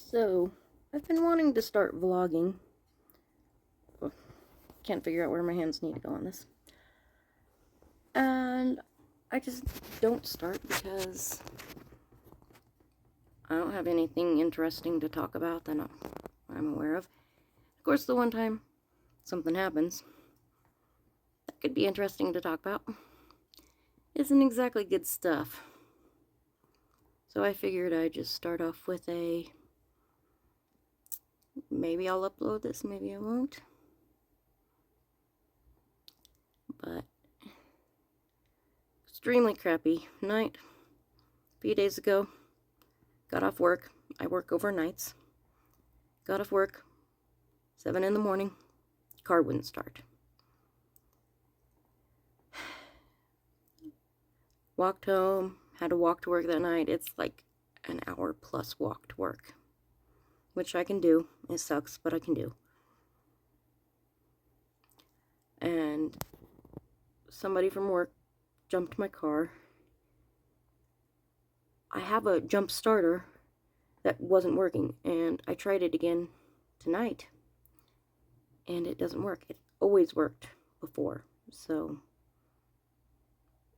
So, I've been wanting to start vlogging. Can't figure out where my hands need to go on this. And I just don't start because I don't have anything interesting to talk about that I'm aware of. Of course, the one time something happens that could be interesting to talk about isn't exactly good stuff. So I figured I'd just start off with maybe I'll upload this, maybe I won't. But extremely crappy night. A few days ago, got off work. I work overnights. Got off work, 7 in the morning. Car wouldn't start. Walked home, had to walk to work that night. It's like an hour plus walk to work, which I can do. It sucks, but I can do. And somebody from work jumped my car. I have a jump starter that wasn't working, and I tried it again tonight, and it doesn't work. It always worked before, so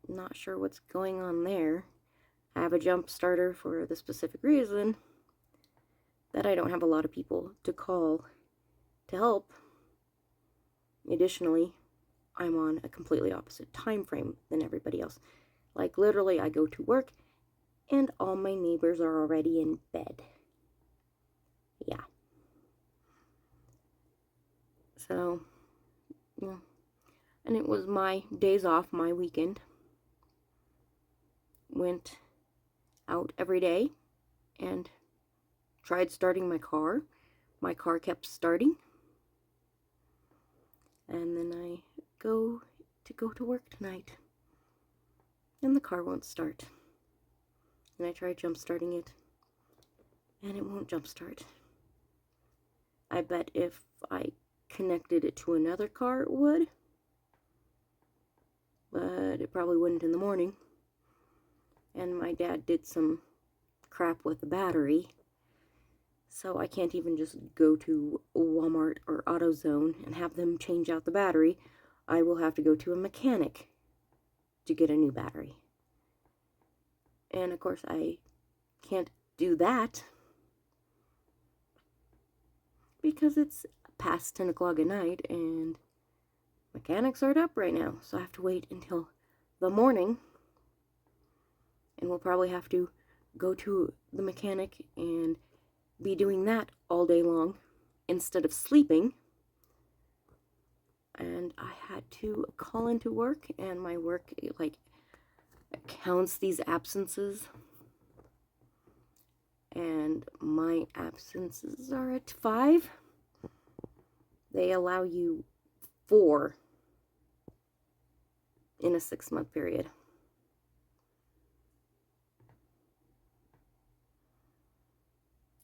not sure what's going on there. I have a jump starter for the specific reason that I don't have a lot of people to call to help. Additionally, I'm on a completely opposite time frame than everybody else. Like, literally, I go to work and all my neighbors are already in bed. Yeah. So, yeah. And it was my days off, my weekend. Went out every day and tried starting my car. My car kept starting. And then I go to work tonight. And the car won't start. And I tried jump starting it. And it won't jump start. I bet if I connected it to another car it would. But it probably wouldn't in the morning. And my dad did some crap with the battery. So I can't even just go to Walmart or AutoZone and have them change out the battery. I will have to go to a mechanic to get a new battery. And of course I can't do that because it's past 10 o'clock at night and mechanics aren't up right now. So I have to wait until the morning, and we'll probably have to go to the mechanic and be doing that all day long instead of sleeping. And I had to call into work, and my work counts these absences, and my absences are at 5. They allow you 4 in a 6-month period.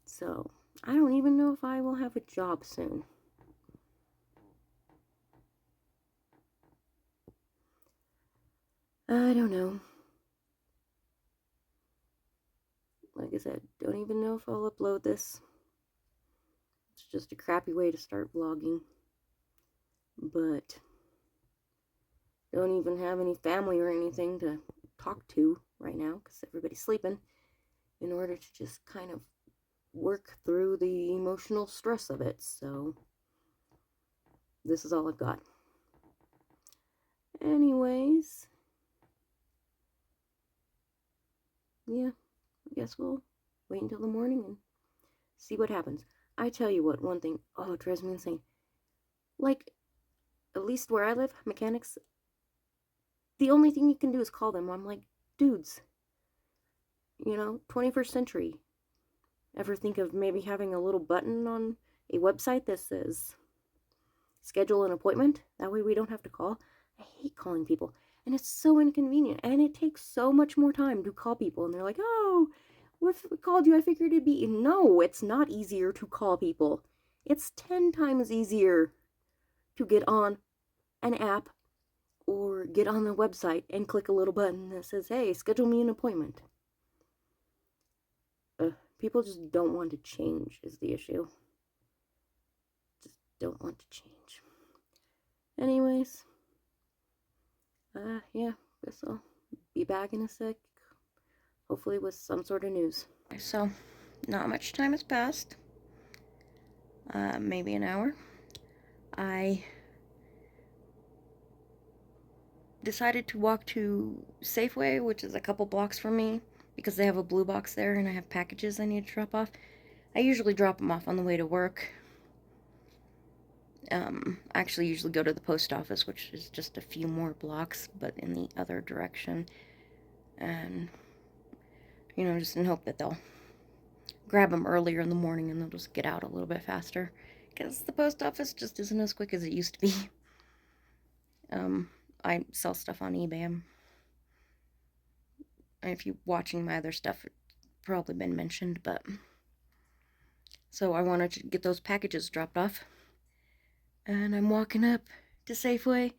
So I don't even know if I will have a job soon. I don't know. Like I said, don't even know if I'll upload this. It's just a crappy way to start vlogging. But don't even have any family or anything to talk to right now because everybody's sleeping, in order to just kind of work through the emotional stress of it. So this is all I've got. Anyways, yeah, I guess we'll wait until the morning and see what happens. I tell you what, one thing, it drives me insane. Like, at least where I live, mechanics, the only thing you can do is call them. I'm like, dudes, 21st century. Ever think of maybe having a little button on a website that says schedule an appointment? That way we don't have to call. I hate calling people, and it's so inconvenient, and it takes so much more time to call people, and they're like, oh, if we called you, I figured it'd be... No, it's not easier to call people. It's 10 times easier to get on an app or get on the website and click a little button that says, hey, schedule me an appointment. People just don't want to change is the issue. Just don't want to change. Anyways, yeah, guess I'll be back in a sec. Hopefully with some sort of news. So, not much time has passed. Maybe an hour. I decided to walk to Safeway, which is a couple blocks from me, because they have a blue box there and I have packages I need to drop off. I usually drop them off on the way to work. I actually usually go to the post office, which is just a few more blocks, but in the other direction. And, you know, just in hope that they'll grab them earlier in the morning and they'll just get out a little bit faster. Because the post office just isn't as quick as it used to be. I sell stuff on eBay. If you're watching my other stuff, it's probably been mentioned, but... So I wanted to get those packages dropped off. And I'm walking up to Safeway,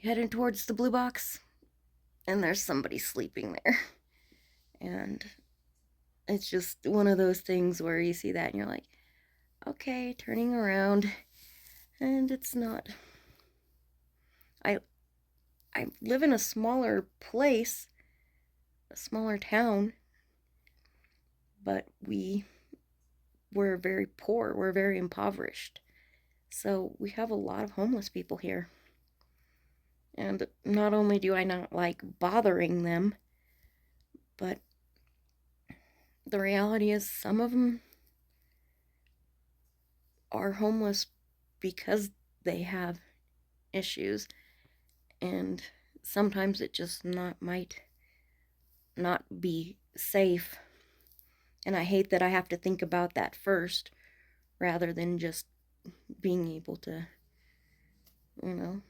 heading towards the blue box, and there's somebody sleeping there. And it's just one of those things where you see that and you're like, okay, turning around, and it's not. I live in a smaller place, a smaller town, but we're very poor, we're very impoverished. So we have a lot of homeless people here. And not only do I not like bothering them, but the reality is some of them are homeless because they have issues. And sometimes it just might not be safe. And I hate that I have to think about that first, rather than just being able to, you know,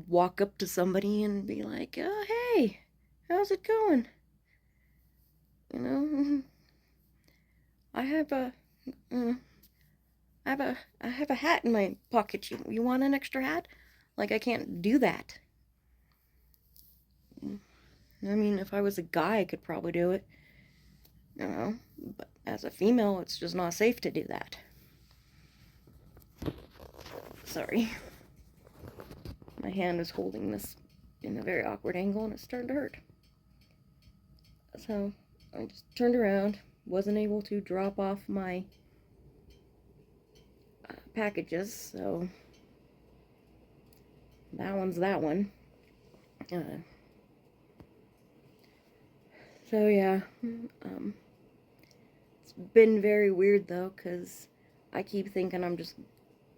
walk up to somebody and be like, oh, hey, how's it going? You know, I have a hat in my pocket. You want an extra hat? Like, I can't do that. I mean, if I was a guy, I could probably do it. You know, but as a female, it's just not safe to do that. Sorry. My hand is holding this in a very awkward angle and it's starting to hurt. So, I just turned around, wasn't able to drop off my packages, so that one's that one. So yeah, it's been very weird though, because I keep thinking I'm just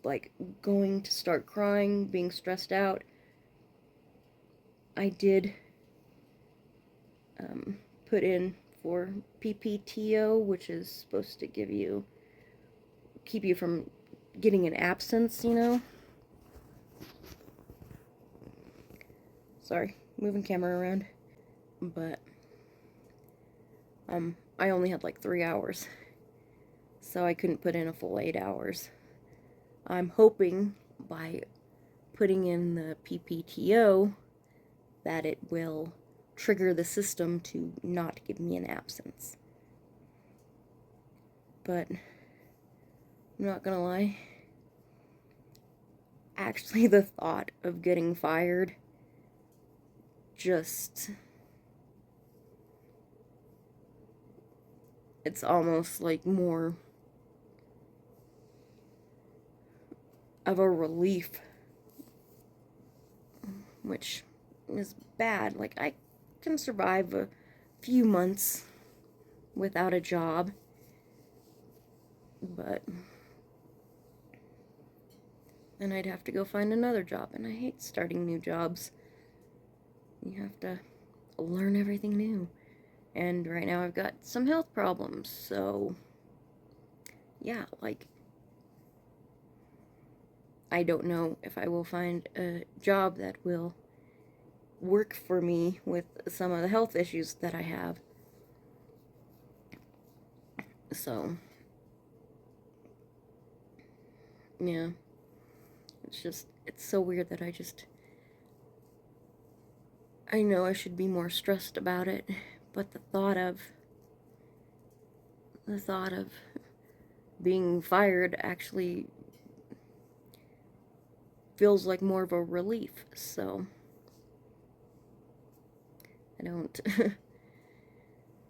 like going to start crying, being stressed out. I did put in for PPTO, which is supposed to keep you from getting an absence, you know. Sorry, moving camera around. But I only had like 3 hours, so I couldn't put in a full 8 hours. I'm hoping by putting in the PPTO that it will trigger the system to not give me an absence. But I'm not gonna lie, actually the thought of getting fired just, it's almost like more of a relief, which is bad. Like, I can survive a few months without a job, but then I'd have to go find another job, and I hate starting new jobs. You have to learn everything new, and right now I've got some health problems, so yeah, like, I don't know if I will find a job that will work for me with some of the health issues that I have. So, yeah, it's so weird that I know I should be more stressed about it, But the thought of being fired actually feels like more of a relief. So I don't,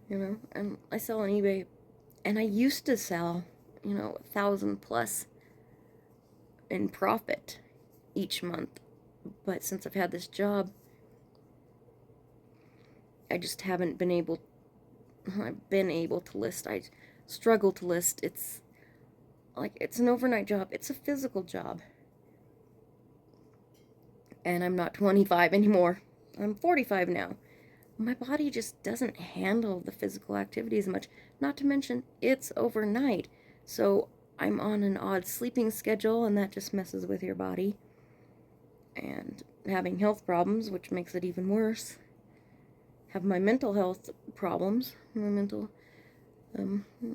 and I sell on eBay, and I used to sell, 1,000 plus in profit each month. But since I've had this job, I just haven't been able, I've been able to list. I struggle to list. It's an overnight job. It's a physical job. And I'm not 25 anymore. I'm 45 now. My body just doesn't handle the physical activities much. Not to mention, it's overnight. So I'm on an odd sleeping schedule, and that just messes with your body. And having health problems, which makes it even worse. Have my mental health problems, my mental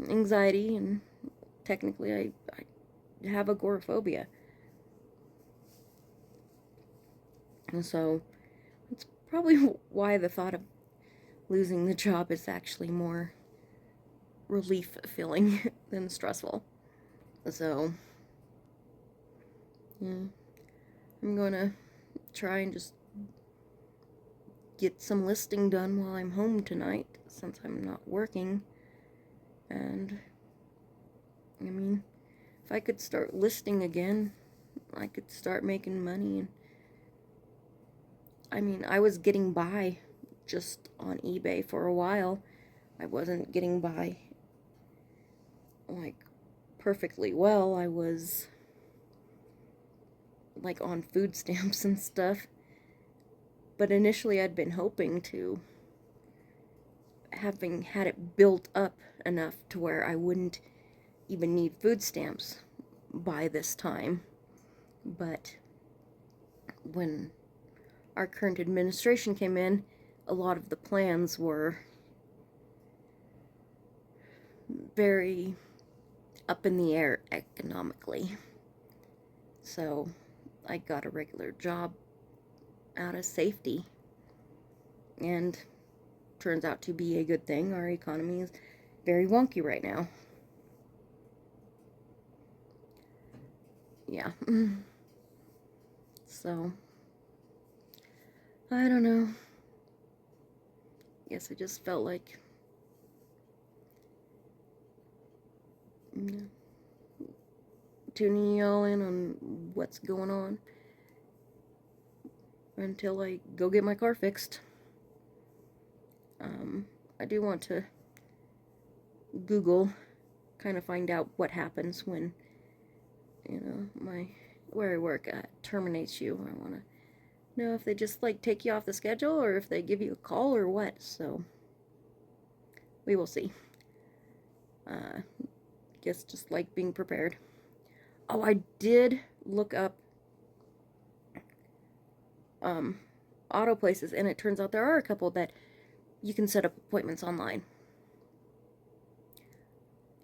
anxiety, and technically I have agoraphobia. And so it's probably why the thought of losing the job is actually more relief feeling than stressful. So yeah, I'm gonna try and just get some listing done while I'm home tonight, since I'm not working. And I mean, if I could start listing again, I could start making money. And I mean, I was getting by just on eBay for a while. I wasn't getting by like perfectly well. I was like on food stamps and stuff. But initially I'd been hoping to, having had it built up enough to where I wouldn't even need food stamps by this time. But when our current administration came in, a lot of the plans were very up in the air economically. So I got a regular job out of safety, and turns out to be a good thing. Our economy is very wonky right now. Yeah. So I don't know. Guess I just felt like tuning y'all in on what's going on until I go get my car fixed. I do want to Google, kind of find out what happens when, where I work at terminates you. I want to know if they just like take you off the schedule or if they give you a call or what. So we will see. Guess just like being prepared. Oh, I did look up auto places, and it turns out there are a couple that you can set up appointments online.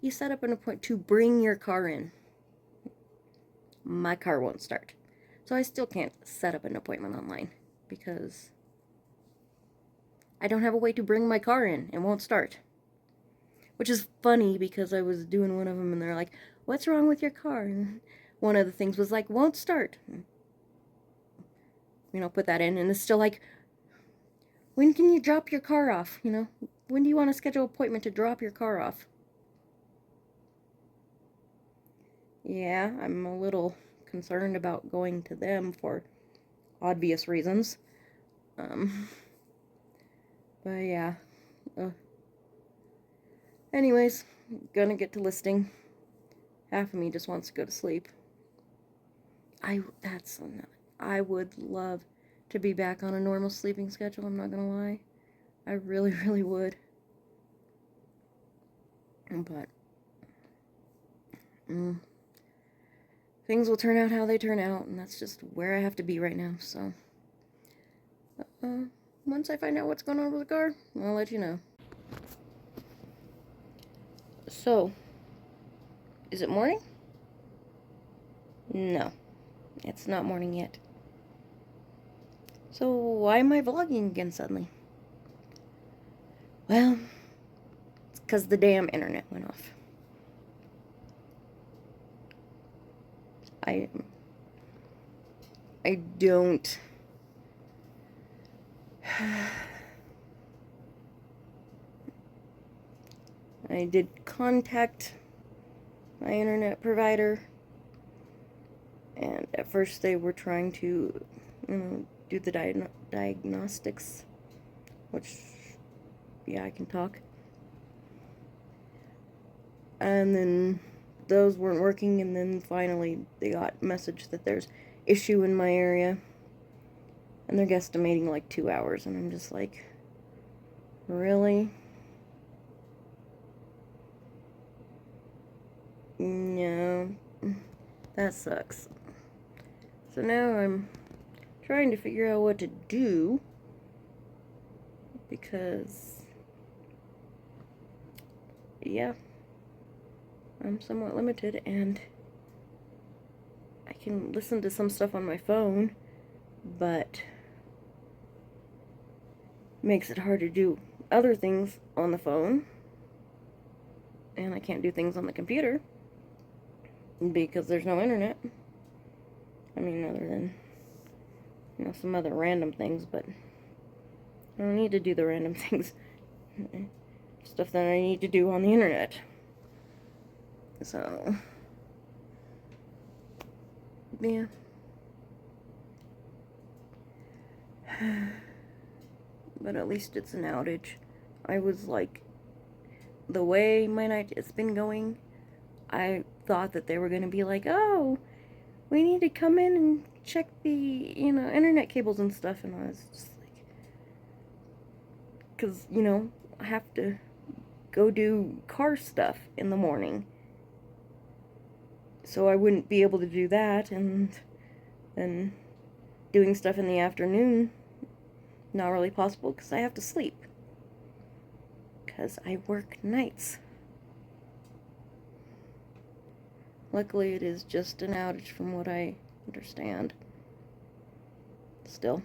You set up an appointment to bring your car in. My car won't start. So I still can't set up an appointment online because I don't have a way to bring my car in. It won't start. Which is funny because I was doing one of them and they're like, "What's wrong with your car?" And one of the things was like, "Won't start." Put that in, and it's still like, "When can you drop your car off? When do you want to schedule an appointment to drop your car off?" Yeah, I'm a little concerned about going to them for obvious reasons. But yeah. Anyways, gonna get to listing. Half of me just wants to go to sleep. I would love to be back on a normal sleeping schedule, I'm not gonna lie. I really, really would. But things will turn out how they turn out, and that's just where I have to be right now. So once I find out what's going on with the car, I'll let you know. So, is it morning? No, it's not morning yet. So why am I vlogging again suddenly? Well, it's because the damn internet went off. I don't... I did contact my internet provider, and at first they were trying to, do the diagnostics, which, yeah, I can talk. And then those weren't working, and then finally they got a message that there's issue in my area, and they're guesstimating like 2 hours, and I'm just like, really? No, that sucks. So now I'm trying to figure out what to do, because, yeah, I'm somewhat limited, and I can listen to some stuff on my phone, but makes it hard to do other things on the phone, and I can't do things on the computer because there's no internet. I mean, other than, some other random things, but I don't need to do the random things. Stuff that I need to do on the internet. So, yeah. But at least it's an outage. I was like, the way my night has been going, I thought that they were going to be like, oh, we need to come in and check the, internet cables and stuff. And I was just like, because, I have to go do car stuff in the morning. So I wouldn't be able to do that, and then doing stuff in the afternoon, not really possible because I have to sleep. Because I work nights. Luckily, it is just an outage from what I understand. Still,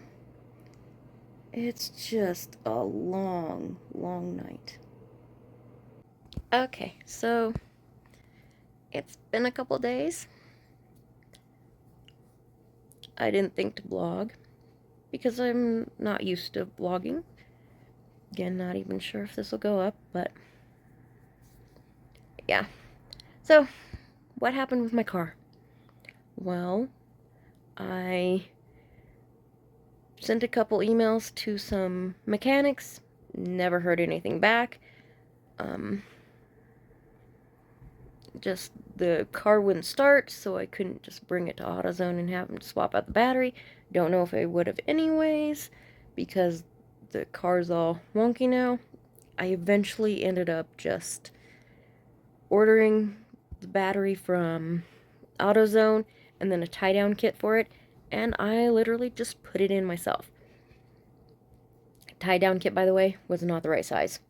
it's just a long, long night. Okay, so it's been a couple days. I didn't think to blog because I'm not used to blogging. Again, not even sure if this will go up, but yeah. So, what happened with my car? Well, I sent a couple emails to some mechanics, never heard anything back. Just the car wouldn't start, so I couldn't just bring it to AutoZone and have them swap out the battery. Don't know if I would have anyways, because the car's all wonky now. I eventually ended up just ordering the battery from AutoZone and then a tie-down kit for it, and I literally just put it in myself. Tie-down kit, by the way, was not the right size.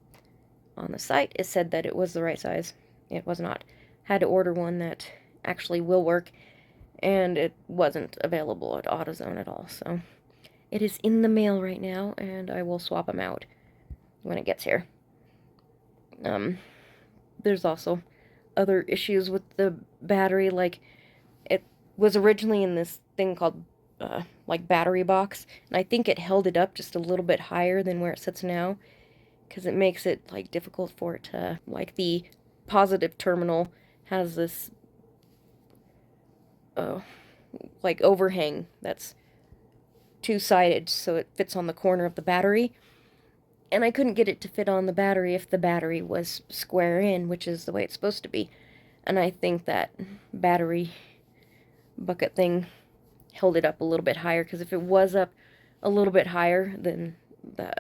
On the site, it said that it was the right size. It was not. Had to order one that actually will work, and it wasn't available at AutoZone at all, so it is in the mail right now, and I will swap them out when it gets here. There's also other issues with the battery, like, it was originally in this thing called, like, battery box, and I think it held it up just a little bit higher than where it sits now, because it makes it, like, difficult for it to, like, the positive terminal has this, like, overhang that's two-sided, so it fits on the corner of the battery, and I couldn't get it to fit on the battery if the battery was square in, which is the way it's supposed to be, and I think that battery bucket thing held it up a little bit higher, because if it was up a little bit higher, then the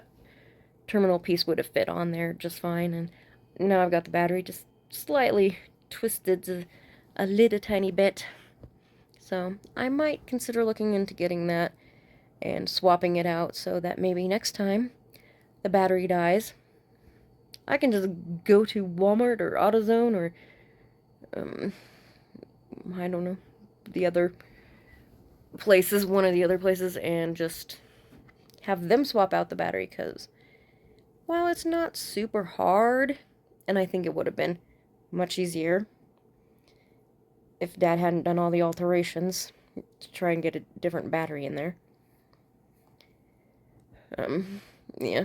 terminal piece would have fit on there just fine, and now I've got the battery just slightly twisted a little tiny bit, so I might consider looking into getting that and swapping it out so that maybe next time the battery dies, I can just go to Walmart or AutoZone or, I don't know, the other places, one of the other places, and just have them swap out the battery, because while it's not super hard, and I think it would have been much easier if Dad hadn't done all the alterations to try and get a different battery in there. Yeah,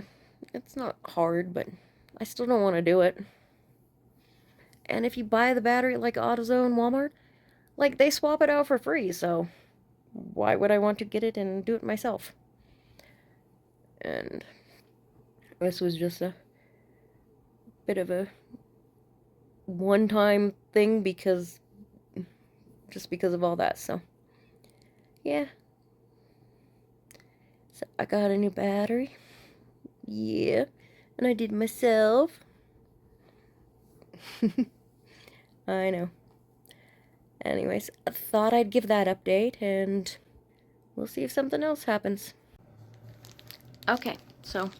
it's not hard, but I still don't want to do it. And if you buy the battery like AutoZone, Walmart, like, they swap it out for free, so why would I want to get it and do it myself? And this was just a bit of a one-time thing because of all that, so yeah. So I got a new battery. Yeah, and I did myself. I know. Anyways, I thought I'd give that update, and we'll see if something else happens. Okay, so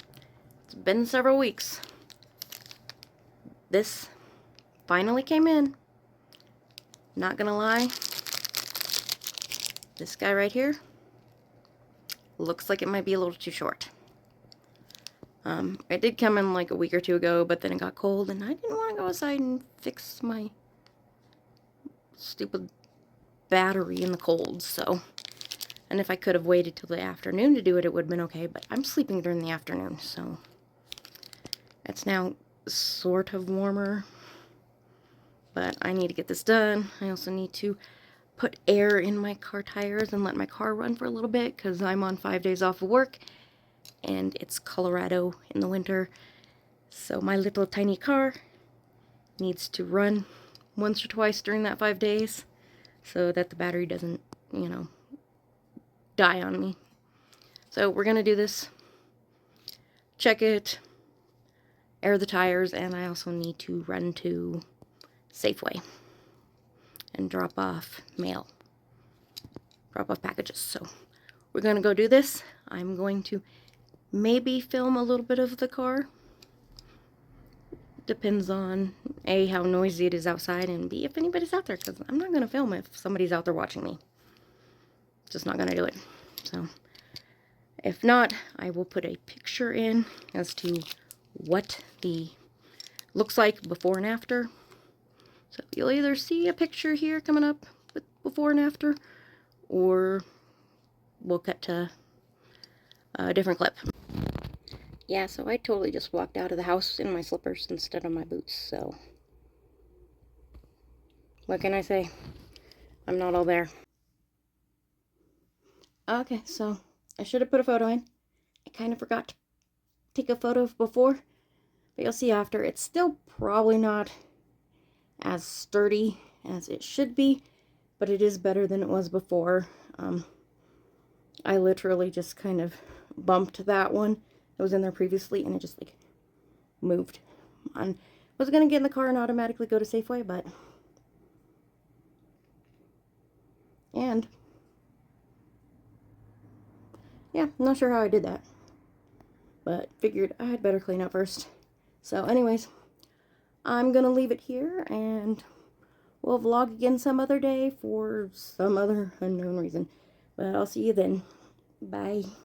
it's been several weeks. This finally came in. Not gonna lie, this guy right here looks like it might be a little too short. It did come in like a week or two ago, but then it got cold, and I didn't want to go outside and fix my stupid battery in the cold, so. And if I could have waited till the afternoon to do it, it would have been okay, but I'm sleeping during the afternoon, so. It's now sort of warmer, but I need to get this done. I also need to put air in my car tires and let my car run for a little bit, because I'm on 5 days off of work, and it's Colorado in the winter, so my little tiny car needs to run once or twice during that 5 days so that the battery doesn't, you know, die on me. So we're gonna do this, check it, air the tires, and I also need to run to Safeway and drop off mail, drop off packages. So we're gonna go do this. I'm going to maybe film a little bit of the car. Depends on A, how noisy it is outside, and B, if anybody's out there, because I'm not gonna film if somebody's out there watching me. Just not gonna do it. So if not, I will put a picture in as to what the looks like before and after. So you'll either see a picture here coming up with before and after, or we'll cut to a different clip. Yeah, so I totally just walked out of the house in my slippers instead of my boots, so what can I say? I'm not all there. Okay, so I should have put a photo in. I kind of forgot to take a photo before, but you'll see after. It's still probably not as sturdy as it should be, but it is better than it was before. I literally just kind of bumped that one that was in there previously, and it just like moved. I was gonna get in the car and automatically go to Safeway, but and yeah, I'm not sure how I did that, but figured I had better clean up first. So anyways, I'm gonna leave it here, and we'll vlog again some other day for some other unknown reason. But I'll see you then. Bye.